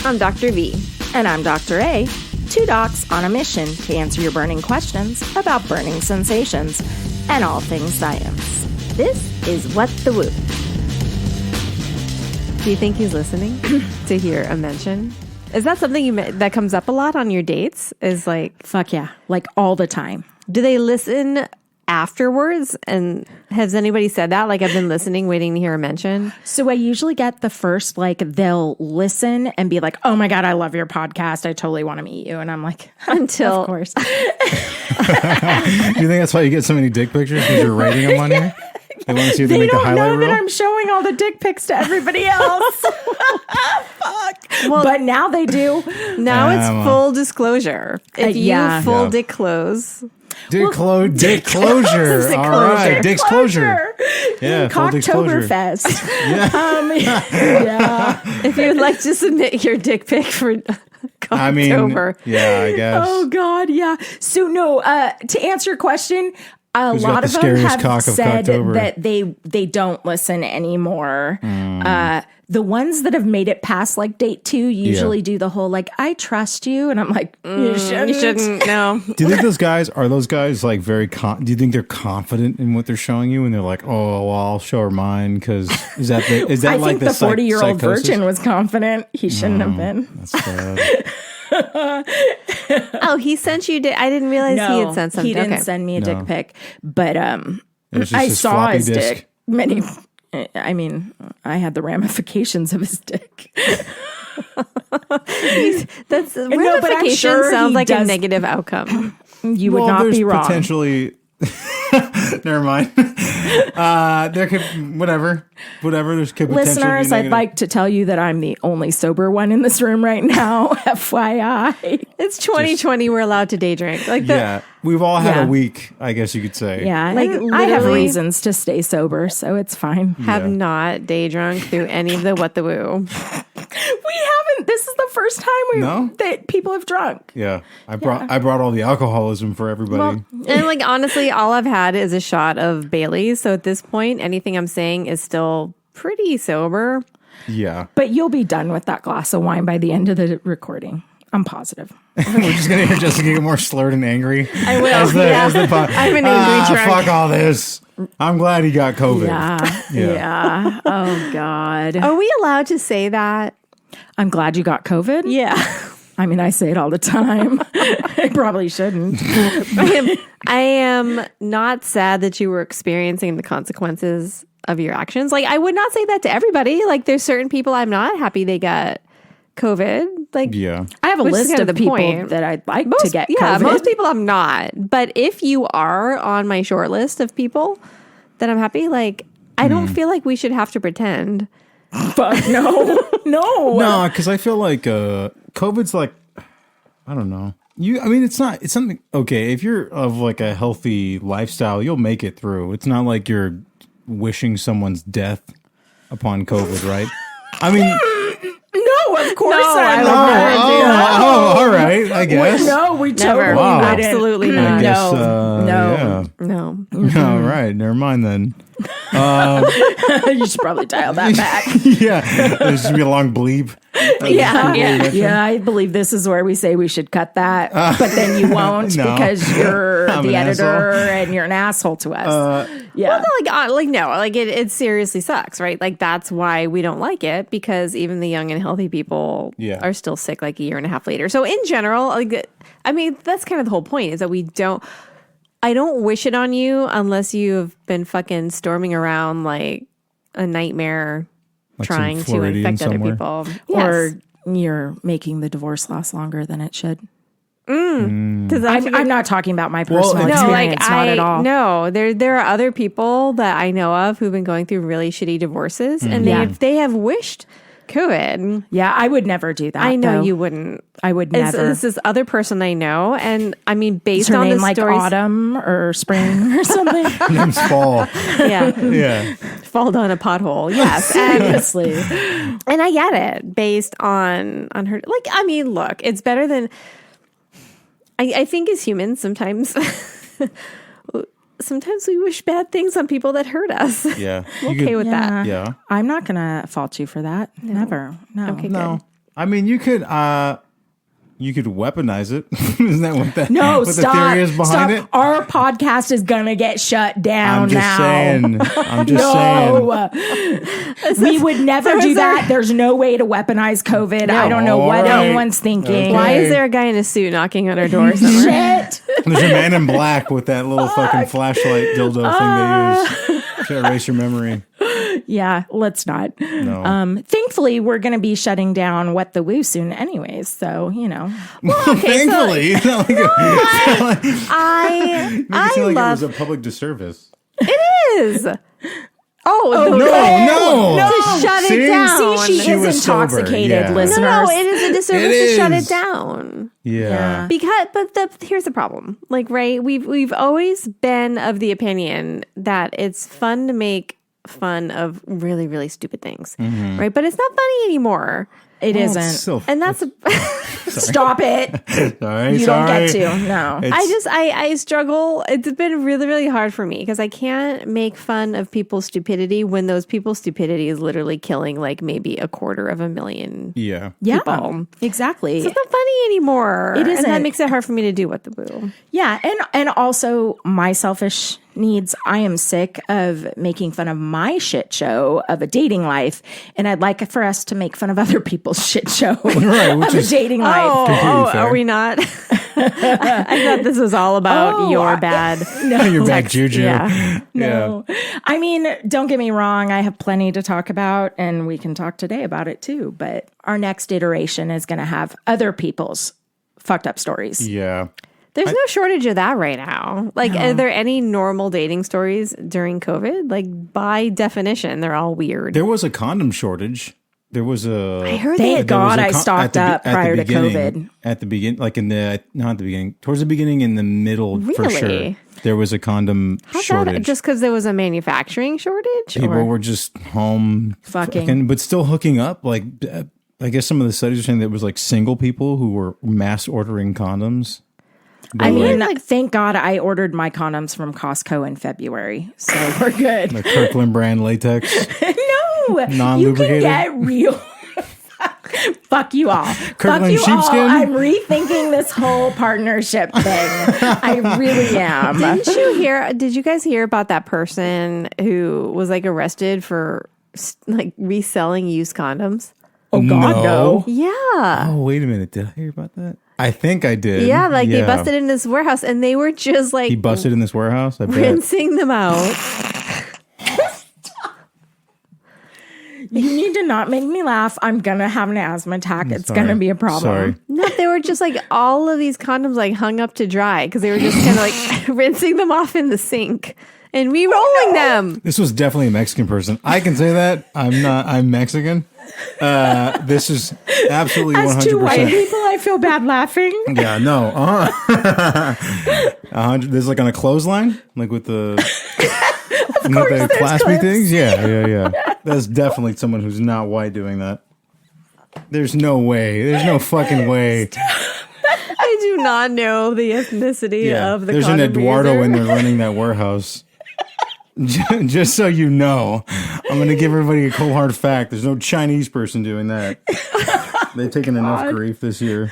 I'm Dr. V. And I'm Dr. A. Two docs on a mission to answer your burning questions about burning sensations and all things science. This is What the Woo. Do you think he's listening to hear a mention? Is that something that comes up a lot on your dates? Is like, fuck yeah, like all the time. Do they listen afterwards? And has anybody said that? Like, I've been listening, waiting to hear a mention. So I usually get the first, like, they'll listen and be like, oh my God, I love your podcast. I totally want to meet you. And I'm like, until, of course. Do you think that's why you get so many dick pictures? Because you're rating them on here? They want to see if they make the highlight reel? They don't know that I'm showing all the dick pics to everybody else. Fuck. Well, but now they do. Now it's full disclosure. If you full dick close. Dick closure. All right. Dick's closure. Yeah. Cocktoberfest. If you would like to submit your dick pic for Cocktober. I guess. Oh, God. Yeah. So, no, to answer your question, a lot of them have said that they don't listen anymore. The ones that have made it past like date 2 usually do the whole like, I trust you. And I'm like, you shouldn't. No. Do you think are those guys like very, do you think they're confident in what they're showing you? And they're like, oh, well, I'll show her mine because is that I like think the 40-year-old virgin was confident. He shouldn't have been. That's bad. Oh, he sent you. I didn't realize he had sent something. He didn't send me a dick pic, but I saw his dick. I mean, I had the ramifications of his dick. Ramifications sounds like a negative outcome. You would not be wrong. Potentially. Never mind. There could whatever. There's could potentially listeners. I'd like to tell you that I'm the only sober one in this room right now. FYI, it's 2020. We're allowed to day drink. We've all had a week. I guess you could say. Yeah, like I have reasons to stay sober, so it's fine. Have not day drunk through any of the What the Woo. We haven't. This is the first time that people have drunk. Yeah, I brought all the alcoholism for everybody. Well, and like honestly, all I've had is a shot of Bailey's. So at this point, anything I'm saying is still pretty sober. Yeah, but you'll be done with that glass of wine by the end of the recording. I'm positive. We're just gonna hear Jessica get more slurred and angry. I will. I'm an angry drunk. Fuck all this. I'm glad he got COVID. Yeah. Oh God. Are we allowed to say that? I'm glad you got COVID. Yeah. I mean, I say it all the time. I probably shouldn't. I am not sad that you were experiencing the consequences of your actions. Like, I would not say that to everybody. Like, there's certain people I'm not happy they got COVID. Like, I have a list of the people that I'd like to get COVID. Yeah, most people I'm not. But if you are on my short list of people that I'm happy, like, I don't feel like we should have to pretend. Fuck no. No, because I feel like COVID's like, I don't know. It's something, okay, if you're of like a healthy lifestyle, you'll make it through. It's not like you're wishing someone's death upon COVID, right? I mean... No, of course I'm not. All right, I guess. We totally Wow. Absolutely not. No. All right, never mind then. You should probably dial that back. Yeah, there's gonna be a long bleep. Yeah. I believe this is where we say we should cut that, but then you won't because you're the editor and you're an asshole to us. It seriously sucks, right? Like that's why we don't like it because even the young and healthy people are still sick like a year and a half later. So in general, that's kind of the whole point is that I don't wish it on you unless you've been fucking storming around like a nightmare like trying to infect other people. Or you're making the divorce last longer than it should. I'm not talking about my personal experience, not at all. No, there are other people that I know of who've been going through really shitty divorces and they have wished COVID. Yeah, I would never do that. I know you wouldn't. I would never. It's this other person I know, and I mean, based on the stories, like Autumn or Spring or something. Name's Fall. Yeah. Fall down a pothole. Yes, seriously. And I get it based on her. Like, I mean, look, it's better than. I think as humans, sometimes we wish bad things on people that hurt us. Yeah. I'm okay with that. Yeah. I'm not going to fault you for that. No. Never. No. Okay, no. I mean, you could weaponize it. Isn't that what the, no, what stop, the theory is behind it? Our podcast is going to get shut down I'm just saying. We would never do that. There's no way to weaponize COVID. I don't know what anyone's thinking. Okay. Why is there a guy in a suit knocking on our door somewhere? Shit. There's a man in black with that little fucking flashlight dildo thing they use to erase your memory. Yeah, let's not. No. Thankfully, we're going to be shutting down What the Woo soon anyways. So, Well, okay, thankfully. I It love it was a public disservice. It is. No. To shut it down. See, she is was intoxicated, sober, yeah. listeners. No, it is a disservice It to shut is. it down. Yeah. Here's the problem. Like, right, we've always been of the opinion that it's fun to make fun of really, really stupid things, right? But it's not funny anymore. It isn't. So And that's Stop it. sorry. You don't get to. No. I struggle. It's been really, really hard for me because I can't make fun of people's stupidity when those people's stupidity is literally killing like maybe 250,000 Yeah. people. Exactly. It's not funny anymore. It isn't. And that makes it hard for me to do What the Boo. Yeah, and also my selfish needs. I am sick of making fun of my shit show of a dating life, and I'd like for us to make fun of other people's shit show of a dating life. Oh, fair. are we not? I thought this was all about your bad. Your bad juju. Yeah. No. I mean, don't get me wrong. I have plenty to talk about, and we can talk today about it too. But our next iteration is going to have other people's fucked up stories. Yeah. There's no shortage of that right now. Like, are there any normal dating stories during COVID? Like, by definition, they're all weird. There was a condom shortage. There was a. I heard Thank God I stocked up prior to COVID. At the beginning, like not at the beginning, towards the beginning, in the middle, for sure. Really? There was a condom shortage. That, just because there was a manufacturing shortage? People were just home Fucking. but still hooking up. Like, I guess some of the studies are saying that it was like single people who were mass ordering condoms. I mean, thank God I ordered my condoms from Costco in February, so we're good. Like Kirkland brand latex. No, Non-lubricated? you can get real. Fuck you all. Kirkland Fuck you sheepskin? all. I'm rethinking this whole partnership thing. I really am. Did you guys hear about that person who was like arrested for like reselling used condoms? Oh God, no. Yeah. Oh, wait a minute. Did I hear about that? I think I did. Yeah, like they busted in this warehouse and they were just like He busted in this warehouse? I bet. rinsing them out. You need to not make me laugh. I'm going to have an asthma attack. It's going to be a problem. Sorry. No, they were just like all of these condoms like hung up to dry because they were just kind of like rinsing them off in the sink and re-rolling them. This was definitely a Mexican person. I can say that. I'm Mexican. This is absolutely 100%. As two white people, I feel bad laughing. Yeah, no. 100. This is like on a clothesline, like with the claspy things. Yeah. That's definitely someone who's not white doing that. There's no way. There's no fucking way. I do not know the ethnicity of the There's an condom Eduardo user. in there running that warehouse. Just so you know, I'm going to give everybody a cold hard fact. There's no Chinese person doing that. They've taken enough grief this year.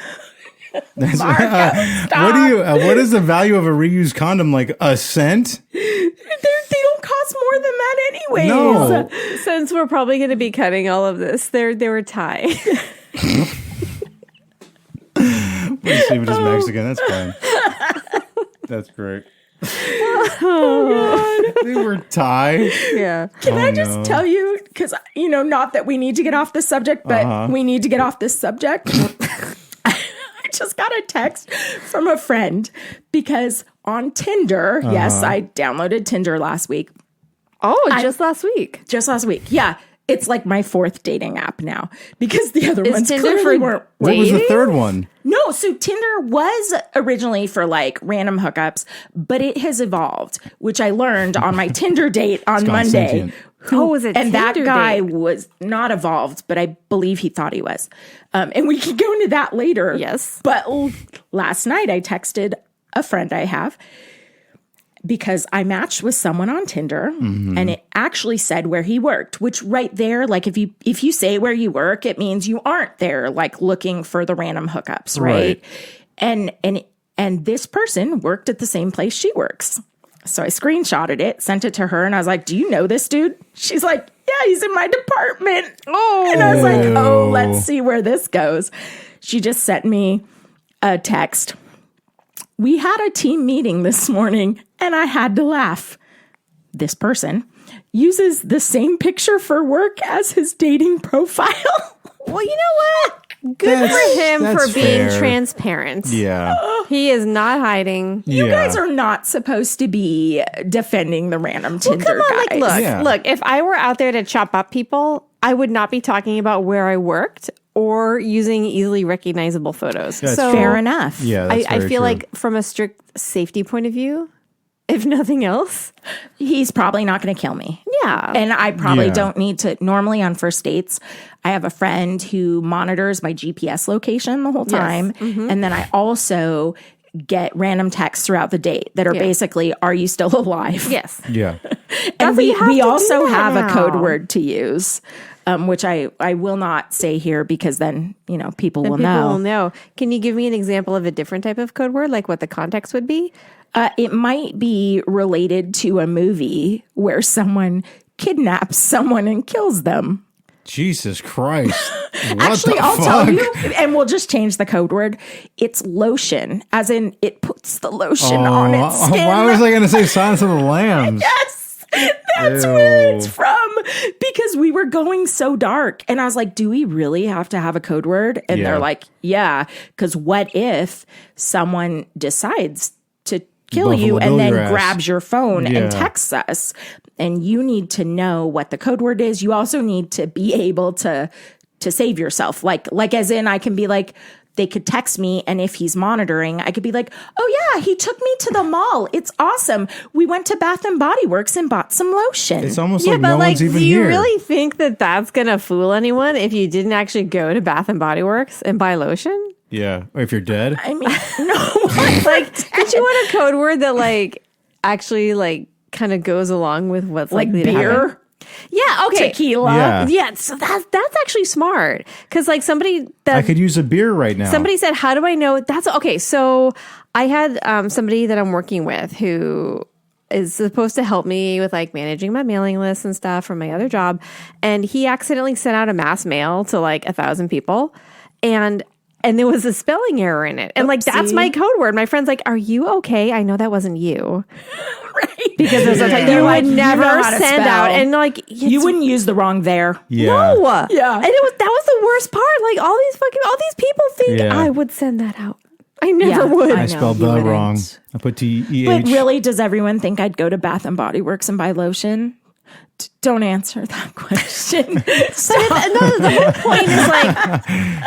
That's, what is the value of a reused condom? Like a cent? They don't cost more than that anyways. No. Since we're probably going to be cutting all of this, they were Thai. Let's see if it is Mexican. That's fine. That's great. Oh God. They were Thai. Yeah. Can I just tell you, because, not that we need to get off this subject, but we need to get off this subject. I just got a text from a friend because on Tinder, yes, I downloaded Tinder last week. Oh, just last week. Just last week. Yeah. It's like my fourth dating app now because the other ones Tinder clearly for weren't. What was the third one? No, so Tinder was originally for like random hookups, but it has evolved, which I learned on my Tinder date on Monday. Was it? And that Tinder guy date? was not evolved, but I believe he thought he was. And we can go into that later. Yes. But last night I texted a friend I have because I matched with someone on Tinder and it actually said where he worked, which right there, like if you say where you work, it means you aren't there like looking for the random hookups, right? And this person worked at the same place she works. So I screenshotted it, sent it to her, and I was like, do you know this dude? She's like, yeah, he's in my department. Oh. And I was like, oh, let's see where this goes. She just sent me a text. We had a team meeting this morning, and I had to laugh. This person uses the same picture for work as his dating profile. Well, you know what? Good for him for being transparent. Yeah. He is not hiding. You guys are not supposed to be defending the random Tinder guys. Like, look, if I were out there to chop up people, I would not be talking about where I worked or using easily recognizable photos. So fair enough. Yeah, I feel like from a strict safety point of view, if nothing else, he's probably not going to kill me. Yeah. And I probably don't need to. Normally on first dates, I have a friend who monitors my GPS location the whole time. Yes. And then I also get random texts throughout the date that are basically, are you still alive? Yes. Yeah. And we also have a code word to use. Which I will not say here because then, people will know. Can you give me an example of a different type of code word, like what the context would be? It might be related to a movie where someone kidnaps someone and kills them. Jesus Christ. Actually, I'll tell you, and we'll just change the code word. It's lotion, as in it puts the lotion on its skin. Why was I going to say Silence of the Lambs? Yes, that's where it's from. Because we were going so dark. And I was like, do we really have to have a code word? And they're like, yeah, because what if someone decides to kill you and then grabs your phone and texts us? And you need to know what the code word is. You also need to be able to save yourself. Like as in I can be like, they could text me, and if he's monitoring, I could be like, oh yeah, he took me to the mall. It's awesome. We went to Bath and Body Works and bought some lotion. It's almost like no one's even here. Do you really think that that's going to fool anyone if you didn't actually go to Bath and Body Works and buy lotion? Yeah. Or if you're dead? I mean, no. Did you want a code word that actually kind of goes along with what's likely beer? To happen? Yeah, okay. Tequila. Yeah, so that's actually smart. Because somebody that I could use a beer right now. Somebody said, how do I know? That's okay. So I had somebody that I'm working with who is supposed to help me with managing my mailing list and stuff from my other job. And he accidentally sent out a mass mail to 1,000 people. And there was a spelling error in it. And that's my code word. My friend's like, are you okay? I know that wasn't you. Right. Because there's you would never send out. And you wouldn't use the wrong there. Yeah. No. Yeah. And that was the worst part. All these people think I would send that out. I never would. I spelled the wrong. I put T-E-H. But really, does everyone think I'd go to Bath and Body Works and buy lotion? Don't answer that question.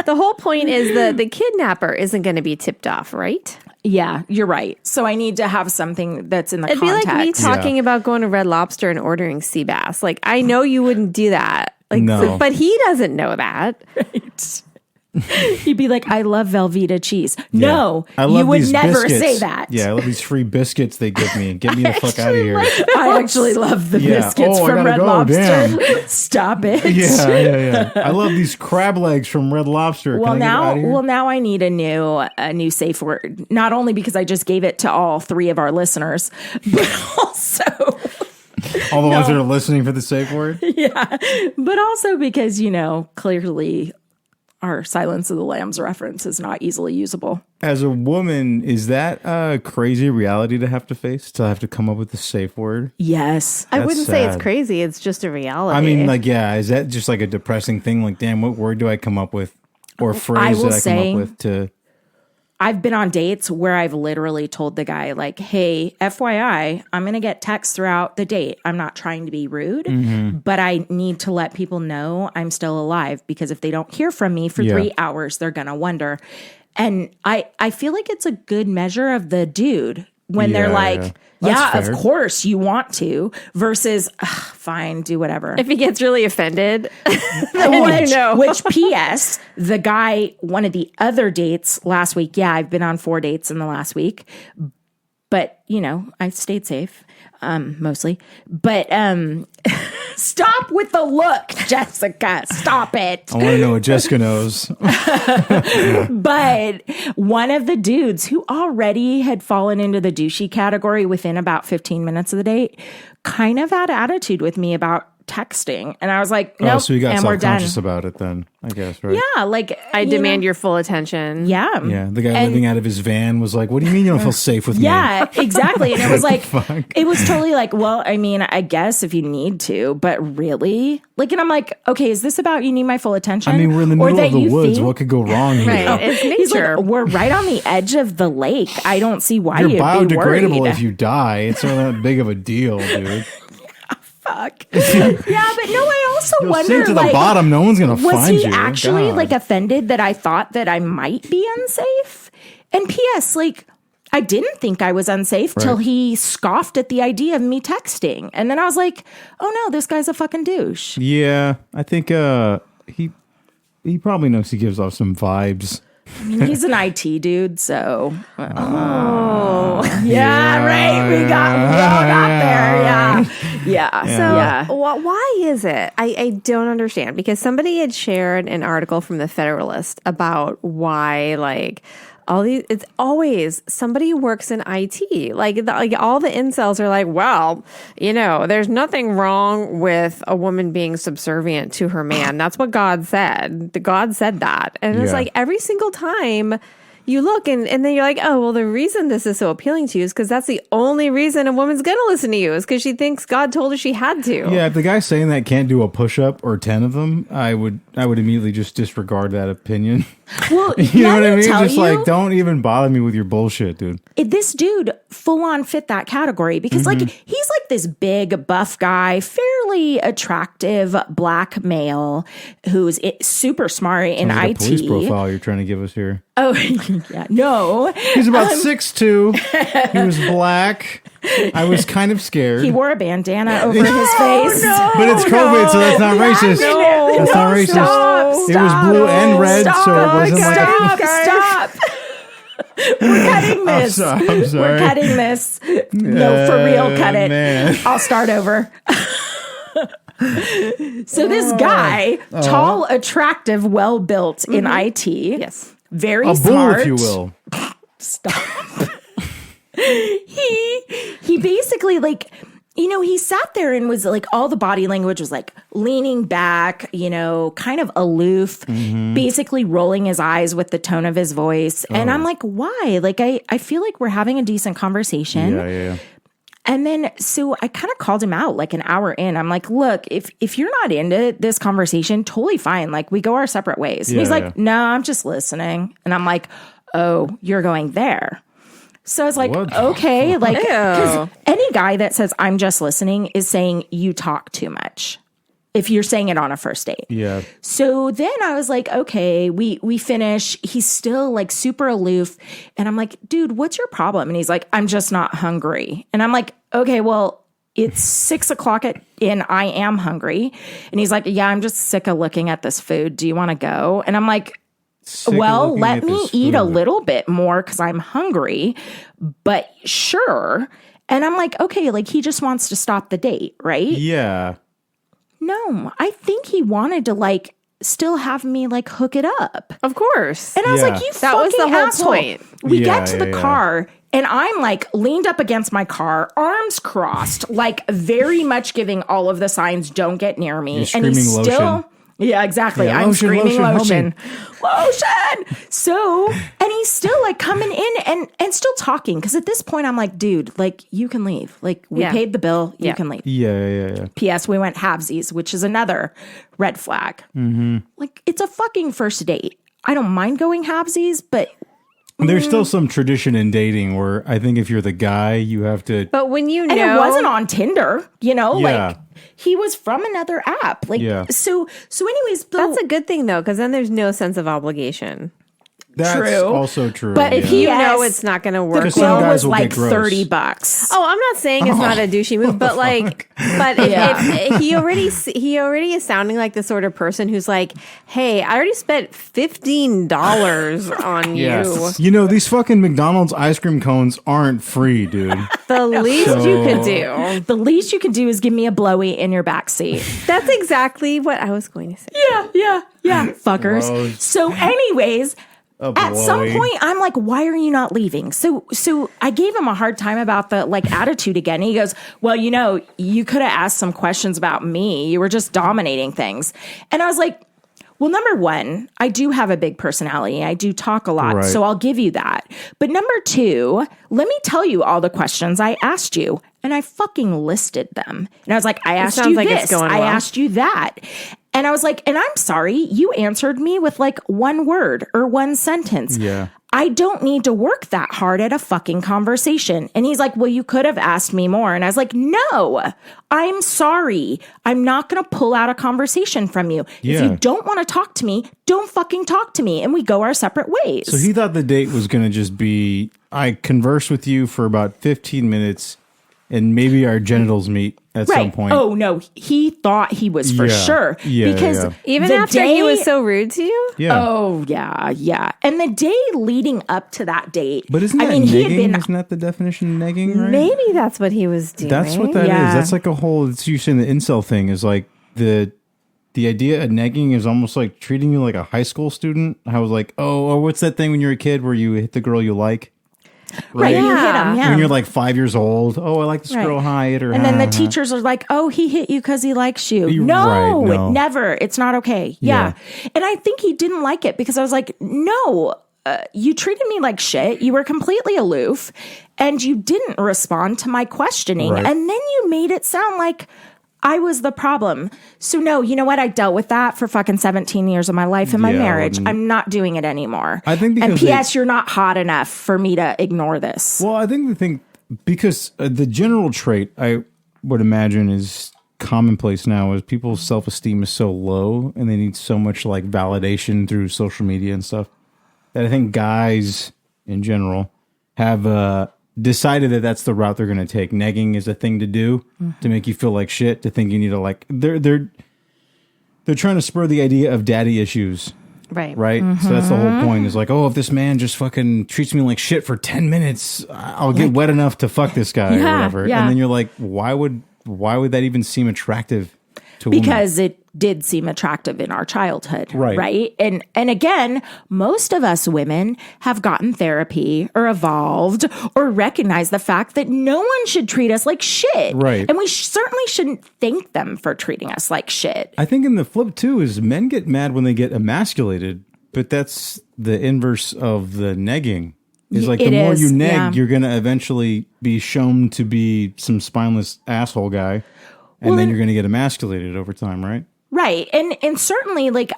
The whole point is the kidnapper isn't going to be tipped off, right? Yeah, you're right. So I need to have something that's in the It'd context. It'd be like me talking about going to Red Lobster and ordering sea bass. I know you wouldn't do that. No. But he doesn't know that. Right. He'd be like, I love Velveeta cheese. No, you would never biscuits. Say that. Yeah, I love these free biscuits they give me. Get me the fuck out of here. I actually love the biscuits from Red Lobster. Damn. Stop it. Yeah. I love these crab legs from Red Lobster. Well, now I need a new safe word. Not only because I just gave it to all 3 of our listeners, but also all the ones that are listening for the safe word. Yeah, but also because clearly our Silence of the Lambs reference is not easily usable. As a woman, is that a crazy reality to have to face? To have to come up with a safe word? Yes. I wouldn't say it's crazy. It's just a reality. I mean, is that just a depressing thing? Damn, what word do I come up with? Or phrase that I come up with to... I've been on dates where I've literally told the guy, hey, FYI, I'm going to get texts throughout the date. I'm not trying to be rude, but I need to let people know I'm still alive because if they don't hear from me for 3 hours, they're going to wonder. And I feel like it's a good measure of the dude when they're like, of course you want to, versus, fine, do whatever. If he gets really offended, which P.S., the guy, one of the other dates last week, I've been on 4 dates in the last week, but I stayed safe, mostly. But stop with the look, Jessica. Stop it. I want to know what Jessica knows. But one of the dudes who already had fallen into the douchey category within about 15 minutes of the date kind of had attitude with me about texting, and I was like, nope, so you got and we're done. self-conscious about it then, I guess, right? Yeah, like I demand your full attention. Yeah. The guy living out of his van was like, what do you mean you don't feel safe with me? Yeah, exactly. And it was like, it was totally like, well, I mean, I guess if you need to, but really? Like, and I'm like, okay, is this about you need my full attention? I mean, we're in the middle of the woods. What could go wrong here? Right. It's nature. Like, we're right on the edge of the lake. I don't see why You're you'd biodegradable be worried. if you die. It's not that big of a deal, dude. Fuck. Yeah, but no, I also You'll wonder, sink to the like, bottom. No one's gonna was find he you. actually God. like offended that I thought that I might be unsafe? And P.S. like, I didn't think I was unsafe till he scoffed at the idea of me texting, and then I was like, oh no, this guy's a fucking douche. Yeah, I think he probably knows he gives off some vibes. I mean, he's an IT dude, so. Oh. Yeah, right. We all got there. Yeah. So why is it? I don't understand, because somebody had shared an article from the Federalist about why, like, all these, it's always somebody who works in IT. Like all the incels are like, well, there's nothing wrong with a woman being subservient to her man. That's what God said. God said that. And it's like every single time you look and then you're like, oh, well, the reason this is so appealing to you is because that's the only reason a woman's going to listen to you is because she thinks God told her she had to. Yeah, if the guy saying that can't do a push-up or 10 of them, I would immediately just disregard that opinion. Well, you know what I mean? Just like, don't even bother me with your bullshit, dude. This dude full on fit that category because like he's like this big buff guy, fairly attractive black male who's super smart in Sounds like IT. a police profile you're trying to give us here. Oh yeah, no. He's about 6'2". He was black. I was kind of scared. He wore a bandana over his face. No, but it's COVID, so that's not racist. That's not racist. Stop, it was blue and red, so it wasn't Stop. We're cutting this. I'm sorry. We're cutting this. No, for real, cut it. Man. I'll start over. So this guy, tall, attractive, well-built in IT. Yes. Very a smart. bull, if you will. Stop. He basically like, he sat there and was like, all the body language was like leaning back, kind of aloof, basically rolling his eyes with the tone of his voice. And I'm like, why? Like, I feel like we're having a decent conversation. Yeah. And then, so I kind of called him out like an hour in. I'm like, look, if you're not into this conversation, totally fine. Like, we go our separate ways. And he's like, no, I'm just listening. And I'm like, oh, you're going there. So I was like, okay, like, because any guy that says I'm just listening is saying you talk too much. If you're saying it on a first date. Yeah. So then I was like, okay, we finish. He's still like super aloof. And I'm like, dude, what's your problem? And he's like, I'm just not hungry. And I'm like, okay, well, it's 6:00 and I am hungry. And he's like, yeah, I'm just sick of looking at this food. Do you want to go? And I'm like, well, let me eat a little bit more because I'm hungry, but sure. And I'm like, okay, like he just wants to stop the date, right? Yeah. No, I think he wanted to like still have me like hook it up. Of course. And I was like, you that was the whole asshole. point. We get to the car and I'm like leaned up against my car, arms crossed, like very much giving all of the signs, don't get near me. You're and he's lotion. Still... Yeah, exactly. Yeah, I'm screaming lotion. Lotion. So, and he's still like coming in and still talking. Cause at this point I'm like, dude, like you can leave. Like we paid the bill. You can leave. Yeah. P.S. We went halvesies, which is another red flag. Like it's a fucking first date. I don't mind going halvesies, but there's still some tradition in dating where I think if you're the guy, you have to. But when and it wasn't on Tinder, like he was from another app. Like, so anyways, that's a good thing though, because then there's no sense of obligation. That's also true. But if he it's not going to work. The bill was like $30. Oh, I'm not saying it's not a douchey move, but like, if he already is sounding like the sort of person who's like, hey, I already spent $15 on you. You know, these fucking McDonald's ice cream cones aren't free, dude. The least you could do. The least you could do is give me a blowy in your backseat. That's exactly what I was going to say. Yeah, fuckers. Gross. So anyways, at some point I'm like, why are you not leaving? So I gave him a hard time about the like attitude again. He goes, well, you know, you could have asked some questions about me. You were just dominating things. And I was like, well, number one, I do have a big personality. I do talk a lot, right. So I'll give you that. But number two, let me tell you all the questions I asked you. And I fucking listed them. And I was like, I asked you this. I asked you that. And I was like, and I'm sorry, you answered me with like one word or one sentence. Yeah. I don't need to work that hard at a fucking conversation. And he's like, well, you could have asked me more. And I was like, no, I'm sorry. I'm not going to pull out a conversation from you. Yeah. If you don't want to talk to me, don't fucking talk to me. And we go our separate ways. So he thought the date was going to just be, I converse with you for about 15 minutes and maybe our genitals meet at some point. Oh, no. He thought he was for sure. Yeah, because even after he was so rude to you? Yeah. Oh, yeah. And the day leading up to that date. But isn't that negging? Isn't that the definition of negging, right? Maybe that's what he was doing. That's what that is. That's like a whole, it's you saying the incel thing is like the idea of negging is almost like treating you like a high school student. I was like, oh, what's that thing when you're a kid where you hit the girl you like? Right, you hit him, When you're like 5 years old, oh, I like this girl, hi, hit her. And then the teachers are like, oh, he hit you because he likes you. No, never. It's not okay. Yeah. And I think he didn't like it because I was like, no, you treated me like shit. You were completely aloof and you didn't respond to my questioning. Right. And then you made it sound like I was the problem. So no, you know what? I dealt with that for fucking 17 years of my life in my marriage. I'm not doing it anymore. I think and P.S. You're not hot enough for me to ignore this. Well, I think because the general trait I would imagine is commonplace now is people's self-esteem is so low and they need so much like validation through social media and stuff that I think guys in general have decided that that's the route they're going to take. Negging is a thing to do to make you feel like shit, to think you need to like, they're trying to spur the idea of daddy issues. Right. Mm-hmm. So that's the whole point is like, oh, if this man just fucking treats me like shit for 10 minutes, I'll get wet enough to fuck this guy or whatever. Yeah. And then you're like, why would that even seem attractive to a woman? Because it did seem attractive in our childhood, right? And again, most of us women have gotten therapy or evolved or recognized the fact that no one should treat us like shit. Right. And we certainly shouldn't thank them for treating us like shit. I think in the flip too is men get mad when they get emasculated, but that's the inverse of the negging. Is like the more you neg, you're going to eventually be shown to be some spineless asshole guy. And then you're going to get emasculated over time, right? Right. And certainly, like,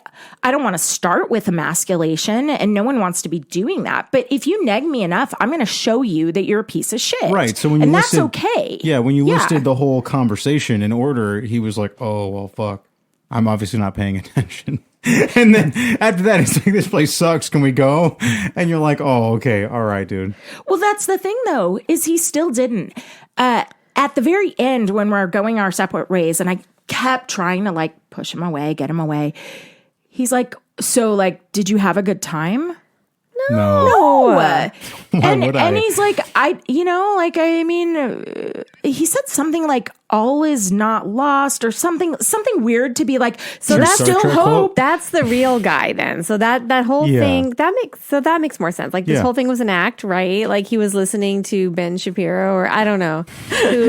I don't want to start with emasculation, and no one wants to be doing that. But if you neg me enough, I'm going to show you that you're a piece of shit. Right. So when you that's okay. Yeah. When you listed the whole conversation in order, he was like, oh, well, fuck. I'm obviously not paying attention. And then after that, it's like, this place sucks. Can we go? And you're like, oh, okay. All right, dude. Well, that's the thing, though, is he still didn't. At the very end, when we're going our separate ways, and I kept trying to like push him away, get him away. He's like, so like, did you have a good time? No. And he's like, he said something like, all is not lost or something weird to be like, so that's still hope. That's the real guy then. So that whole thing, that makes more sense. Like this whole thing was an act, right? Like he was listening to Ben Shapiro or I don't know.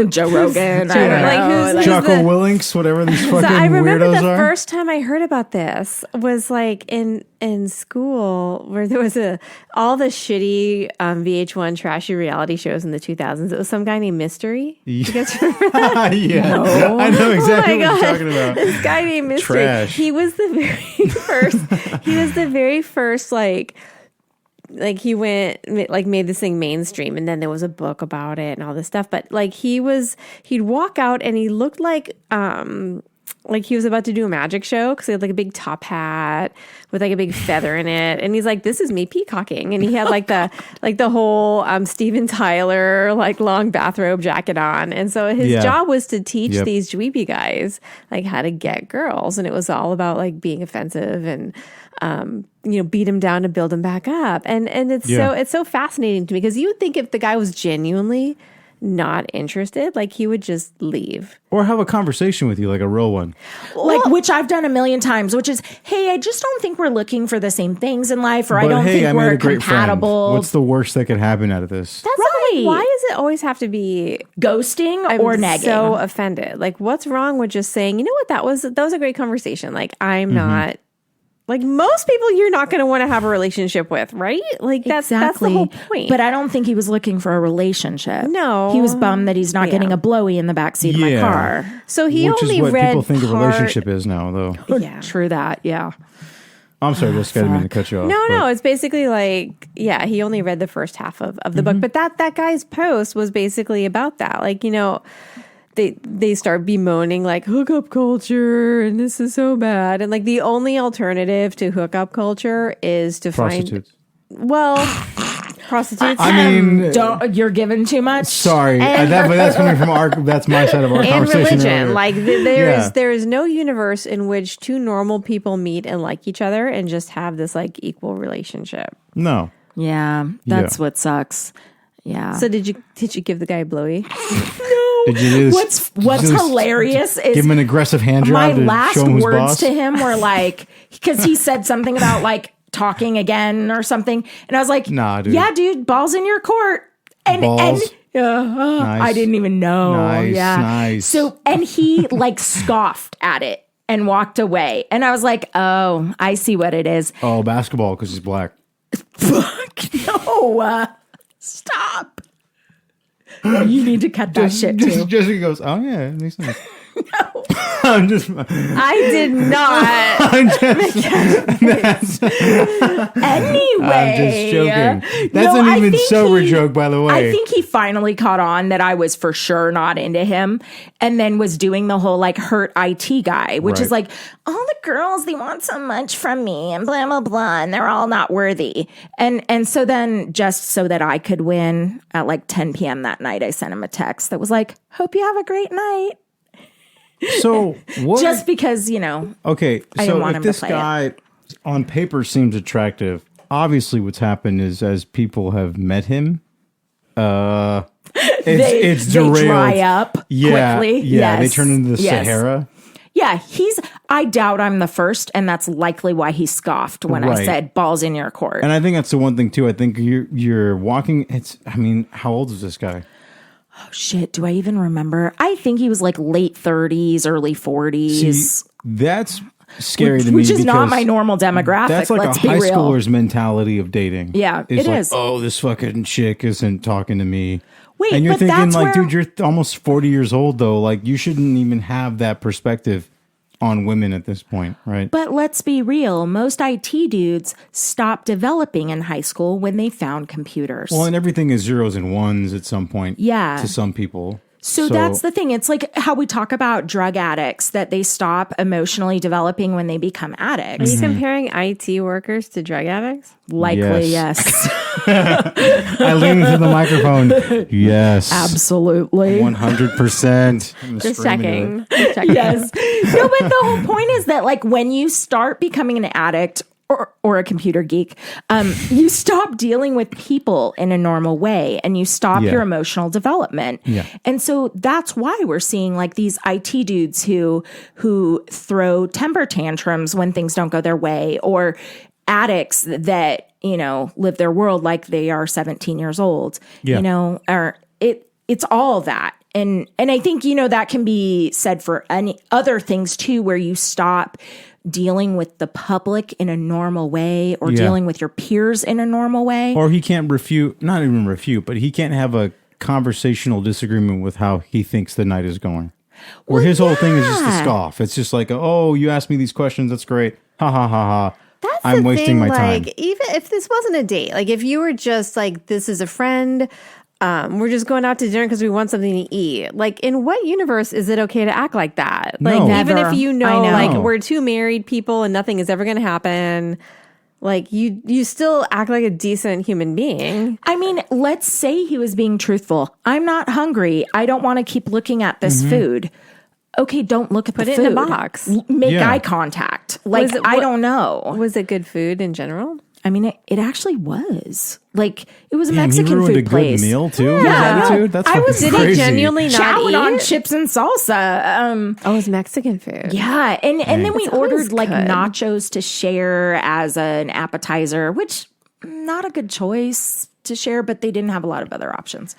Joe Rogan. Jocko Willink, whatever these fucking weirdos are. So I remember the first time I heard about this was like in school where there was all the shitty VH1 trashy reality shows in the 2000s. It was some guy named Mystery. You guys remember that? Yeah, no. I know exactly what you're talking about. This guy named Mystery. Trash. He was the very first. He was the very first like he went like made this thing mainstream, and then there was a book about it and all this stuff. But like he'd walk out and he looked like like he was about to do a magic show because he had like a big top hat with like a big feather in it, and he's like, "This is me peacocking," and he had like the whole Steven Tyler like long bathrobe jacket on, and so his job was to teach these dweeby guys like how to get girls, and it was all about like being offensive and beat him down to build him back up, and it's so fascinating to me because you would think if the guy was genuinely not interested, like he would just leave or have a conversation with you, like a real one, like which I've done a million times, which is, hey, I just don't think we're looking for the same things in life, or I don't think we're compatible. Friend. What's the worst that could happen out of this? That's right. Like, why does it always have to be ghosting or nagging? So offended. Like, what's wrong with just saying, you know what, that was a great conversation. Like, I'm not. Like most people, you're not going to want to have a relationship with, right? Like that's the whole point. But I don't think he was looking for a relationship. No, he was bummed that he's not getting a blowy in the backseat of my car. So he Which only is what read people think a relationship is now, though. Yeah, true that. Yeah. I'm sorry, Jessica, I didn't mean to cut you off. No, it's basically like, he only read the first half of the book, but that guy's post was basically about that. Like, they start bemoaning like hookup culture and this is so bad. And like the only alternative to hookup culture is to prostitutes. Prostitutes. I mean, you're giving too much. Sorry, but that's coming from that's my side of our conversation. And religion. Like there is no universe in which two normal people meet and like each other and just have this like equal relationship. No. Yeah, that's what sucks. Yeah. So did you give the guy a blowy? No. Did you What's hilarious is give him an aggressive hand job. My last words to him were like, because he said something about like talking again or something, and I was like, "Nah, dude. Yeah, dude, balls in your court." And nice. I didn't even know. Nice. So and he like scoffed at it and walked away, and I was like, "Oh, I see what it is." Oh, basketball because he's black. Fuck no. Stop. You need to cut that shit too. Jessica goes, "Oh yeah, it makes sense." No. I did not. Anyway. I'm just joking. That's an even sober joke, by the way. I think he finally caught on that I was for sure not into him, and then was doing the whole like hurt IT guy, which is like, all the girls, they want so much from me and blah, blah, blah, and they're all not worthy. And so then just so that I could win at like 10 p.m. that night, I sent him a text that was like, hope you have a great night. So what? Just because, okay. I didn't want if him this to play guy on paper seems attractive, obviously what's happened is as people have met him, it's derailed. They dry up quickly. Yeah, they turn into the Sahara. Yeah, I doubt I'm the first, and that's likely why he scoffed when I said balls in your court. And I think that's the one thing too. I think you're walking. How old is this guy? Oh shit, do I even remember? I think he was like late 30s, early 40s. See, that's scary to me. Which is not my normal demographic. That's like a high schooler's mentality of dating. Yeah, it's it like, is. Oh, this fucking chick isn't talking to me. Wait, and you're but thinking like, where... dude, you're almost 40 years old though. Like you shouldn't even have that perspective on women at this point, right? But let's be real. Most IT dudes stopped developing in high school when they found computers. Well, and everything is zeros and ones at some point. Yeah. To some people. So that's the thing. It's like how we talk about drug addicts, that they stop emotionally developing when they become addicts. Are you comparing IT workers to drug addicts? Likely, yes. I lean into the microphone. Yes. Absolutely. 100%. Just checking. Yes. No, but the whole point is that like when you start becoming an addict or a computer geek, you stop dealing with people in a normal way and you stop your emotional development. Yeah. And so that's why we're seeing like these IT dudes who throw temper tantrums when things don't go their way, or addicts that, live their world like they are 17 years old, or it's all that. And I think, that can be said for any other things too, where you stop dealing with the public in a normal way, or dealing with your peers in a normal way. Or he can't not even refute, but he can't have a conversational disagreement with how he thinks the night is going. Or his whole thing is just to scoff. It's just like, oh, you asked me these questions. That's great. Ha ha ha ha. I'm wasting my time. Even if this wasn't a date, like if you were just like, this is a friend, we're just going out to dinner because we want something to eat. Like, in what universe is it okay to act like that? Like, No. even if you know, I know. like, we're two married people and nothing is ever going to happen, like, you still act like a decent human being. I mean, let's say he was being truthful. I'm not hungry. I don't want to keep looking at this food. Okay, don't look at the food. Put it in a box. Make eye contact. Like, I don't know. Was it good food in general? I mean, it actually was. Like, it was a Damn, Mexican he ruined food a place. good meal too. His Yeah. attitude. That's I was- fucking Did he crazy. genuinely not Chowing eat? on chips and salsa. Oh, it was Mexican food. Yeah, and then we It's always ordered like good. nachos to share as an appetizer, which not a good choice to share, but they didn't have a lot of other options.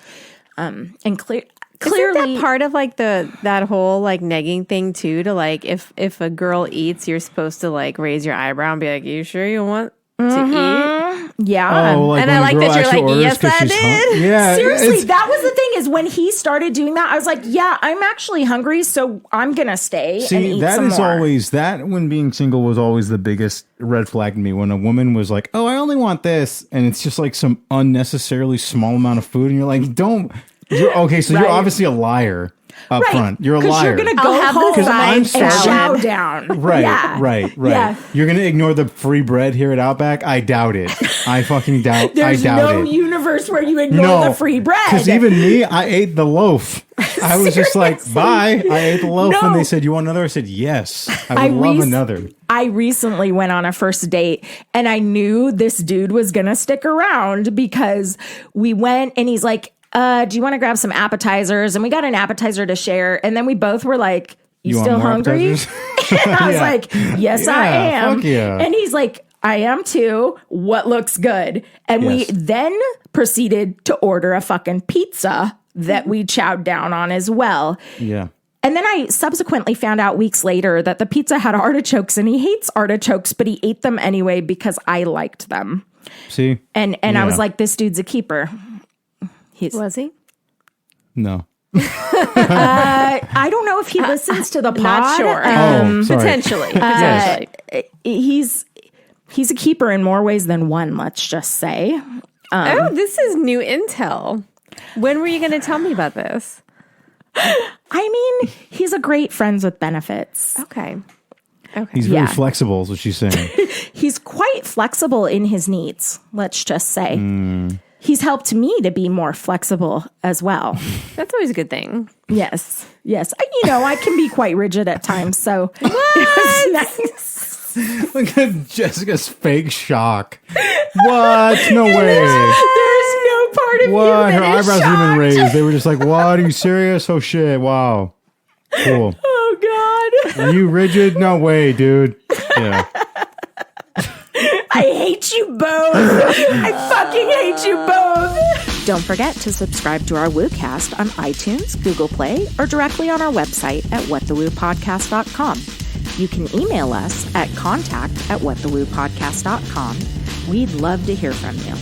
And clearly, Isn't that part of like that whole like negging thing too? To like if a girl eats, you're supposed to like raise your eyebrow and be like, "You sure you want to eat?" yeah. Oh, like And when I the like girl that you're actually like, orders "Yes, 'cause I she's did." Yeah, Seriously, it's- that was the thing is when he started doing that, I was like, yeah, I'm actually hungry, so I'm going to stay and See, eat that some is more. always that when being single was always the biggest red flag to me. When a woman was like, "Oh, I only want this," and it's just like some unnecessarily small amount of food, and you're like, "Don't." Okay, so you're Right. obviously a liar up front. You're a liar. You're going to I'll go have home the side and salad. chow down. Right, Yeah. right. Yeah. You're gonna ignore the free bread here at Outback? I doubt it. I fucking doubt. There's I doubt no it. universe where you ignore the free bread. Because even me, I ate the loaf. I was just like, bye. I ate the loaf, and No. they said, "You want another?" I said, "Yes, I would love another." I recently went on a first date and I knew this dude was going to stick around because we went and he's like, do you want to grab some appetizers? And we got an appetizer to share. And then we both were like, you want still more hungry? appetizers? And I was Yeah. like, yes, I Yeah, am. fuck yeah. And he's like, I am too. What looks good? And we Yes. then proceeded to order a fucking pizza that we chowed down on as well. Yeah. And then I subsequently found out weeks later that the pizza had artichokes and he hates artichokes, but he ate them anyway because I liked them. See? And I was like, this dude's a keeper. Was he? No. I don't know if he listens to the pod. Not sure. Oh, sorry. Potentially. He's a keeper in more ways than one, let's just say. Oh, this is new intel. When were you going to tell me about this? I mean, he's a great friends with benefits. Okay. He's very Yeah. flexible, is what she's saying. He's quite flexible in his needs, let's just say. He's helped me to be more flexible as well. That's always a good thing. Yes. I can be quite rigid at times, so it was nice. Look at Jessica's fake shock. What? No way. There's no part of What? you Her that is eyebrows didn't even shocked. raised. They were just like, "What? Are you serious? Oh shit! Wow, cool. Oh God. Are you rigid? No way, dude." Yeah. I hate you both. I fucking hate you both. Don't forget to subscribe to our WooCast on iTunes, Google Play, or directly on our website at whatthewoopodcast.com. You can email us at contact@whatthewoopodcast.com. We'd love to hear from you.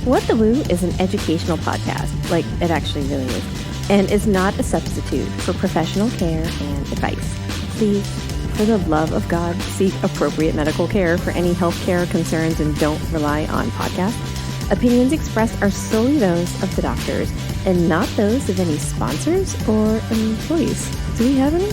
What the Woo is an educational podcast, like it actually really is, and is not a substitute for professional care and advice. Please, for the love of God, seek appropriate medical care for any health care concerns and don't rely on podcasts. Opinions expressed are solely those of the doctors and not those of any sponsors or employees. Do we have any?